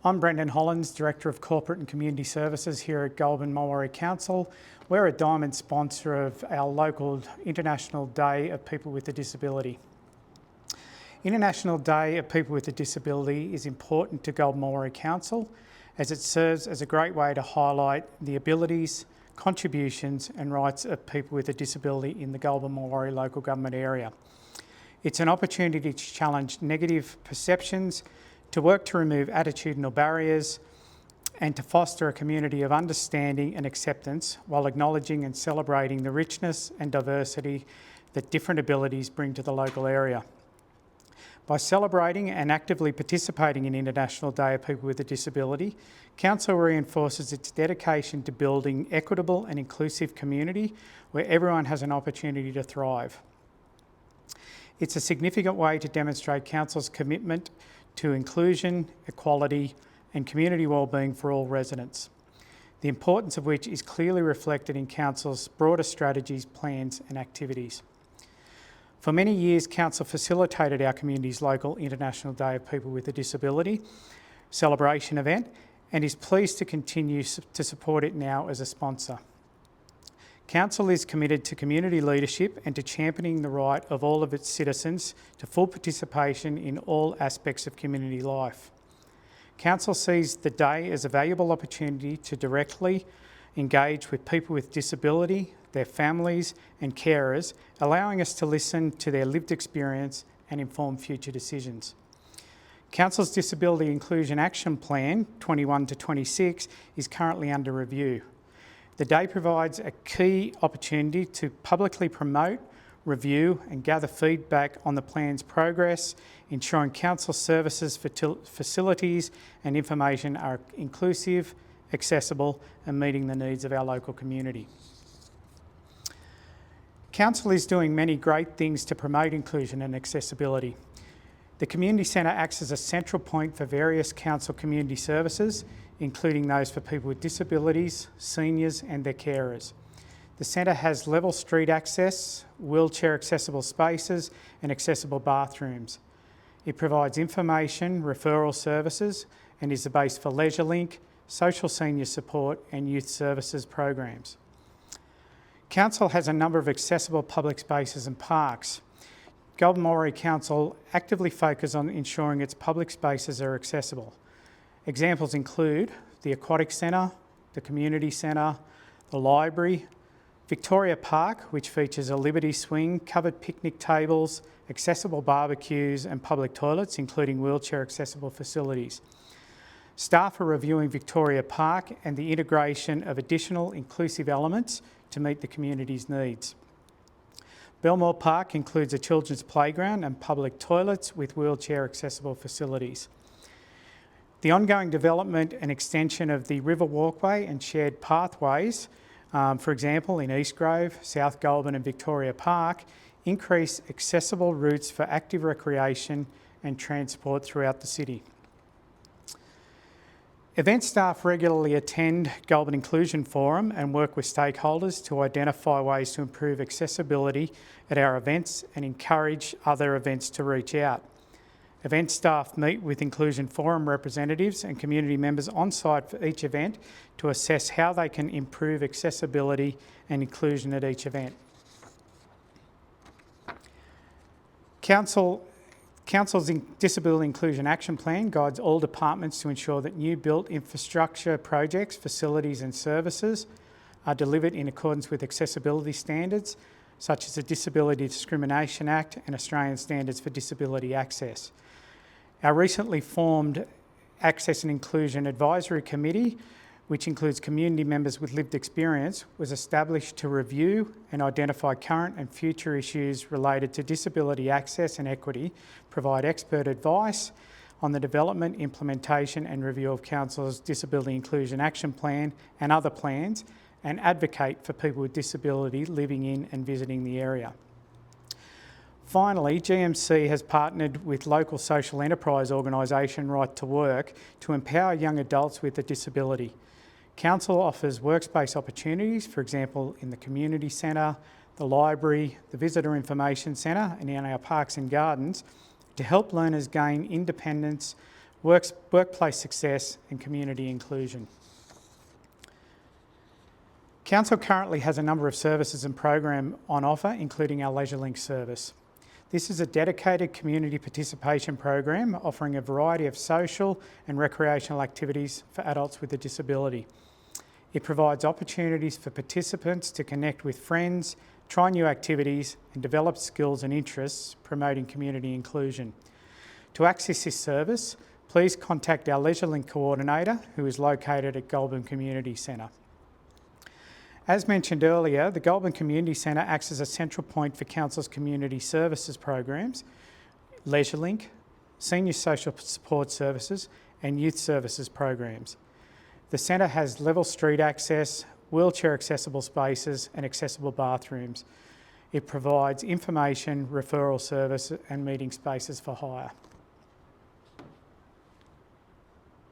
I'm Brendan Hollins, Director of Corporate and Community Services here at Goulburn Mulwaree Council. We're a diamond sponsor of our local International Day of People with a Disability. International Day of People with a Disability is important to Goulburn Mulwaree Council as it serves as a great way to highlight the abilities, contributions and rights of people with a disability in the Goulburn Mulwaree local government area. It's an opportunity to challenge negative perceptions, to work to remove attitudinal barriers and to foster a community of understanding and acceptance while acknowledging and celebrating the richness and diversity that different abilities bring to the local area. By celebrating and actively participating in International Day of People with a Disability, Council reinforces its dedication to building equitable and inclusive community where everyone has an opportunity to thrive. It's a significant way to demonstrate Council's commitment to inclusion, equality and community wellbeing for all residents, the importance of which is clearly reflected in Council's broader strategies, plans and activities. For many years, Council facilitated our community's local International Day of People with a Disability celebration event and is pleased to continue to support it now as a sponsor. Council is committed to community leadership and to championing the right of all of its citizens to full participation in all aspects of community life. Council sees the day as a valuable opportunity to directly engage with people with disability, their families and carers, allowing us to listen to their lived experience and inform future decisions. Council's Disability Inclusion Action Plan 21 to 26 is currently under review. The day provides a key opportunity to publicly promote, review and gather feedback on the plan's progress, ensuring Council services, facilities and information are inclusive, accessible and meeting the needs of our local community. Council is doing many great things to promote inclusion and accessibility. The Community Centre acts as a central point for various Council community services, including those for people with disabilities, seniors and their carers. The centre has level street access, wheelchair accessible spaces and accessible bathrooms. It provides information, referral services and is the base for LeisureLink, social senior support and youth services programs. Council has a number of accessible public spaces and parks. Goulburn Mulwaree Council actively focus on ensuring its public spaces are accessible. Examples include the Aquatic Centre, the Community Centre, the Library, Victoria Park, which features a Liberty Swing, covered picnic tables, accessible barbecues and public toilets, including wheelchair accessible facilities. Staff are reviewing Victoria Park and the integration of additional inclusive elements to meet the community's needs. Belmore Park includes a children's playground and public toilets with wheelchair accessible facilities. The ongoing development and extension of the River Walkway and shared pathways, for example in East Grove, South Goulburn and Victoria Park, increase accessible routes for active recreation and transport throughout the city. Event staff regularly attend Goulburn Inclusion Forum and work with stakeholders to identify ways to improve accessibility at our events and encourage other events to reach out. Event staff meet with Inclusion Forum representatives and community members on site for each event to assess how they can improve accessibility and inclusion at each event. Council's Disability Inclusion Action Plan guides all departments to ensure that new built infrastructure projects, facilities and services are delivered in accordance with accessibility standards such as the Disability Discrimination Act and Australian Standards for Disability Access. Our recently formed Access and Inclusion Advisory Committee, which includes community members with lived experience, was established to review and identify current and future issues related to disability access and equity, provide expert advice on the development, implementation and review of Council's Disability Inclusion Action Plan and other plans, and advocate for people with disability living in and visiting the area. Finally, GMC has partnered with local social enterprise organisation Right to Work to empower young adults with a disability. Council offers workspace opportunities, for example in the Community Centre, the Library, the Visitor Information Centre and in our parks and gardens, to help learners gain independence, workplace success and community inclusion. Council currently has a number of services and program on offer, including our LeisureLink service. This is a dedicated community participation program offering a variety of social and recreational activities for adults with a disability. It provides opportunities for participants to connect with friends, try new activities and develop skills and interests, promoting community inclusion. To access this service, please contact our LeisureLink coordinator, who is located at Goulburn Community Centre. As mentioned earlier, the Goulburn Community Centre acts as a central point for Council's community services programs, LeisureLink, senior social support services and youth services programs. The centre has level street access, wheelchair accessible spaces and accessible bathrooms. It provides information, referral service and meeting spaces for hire.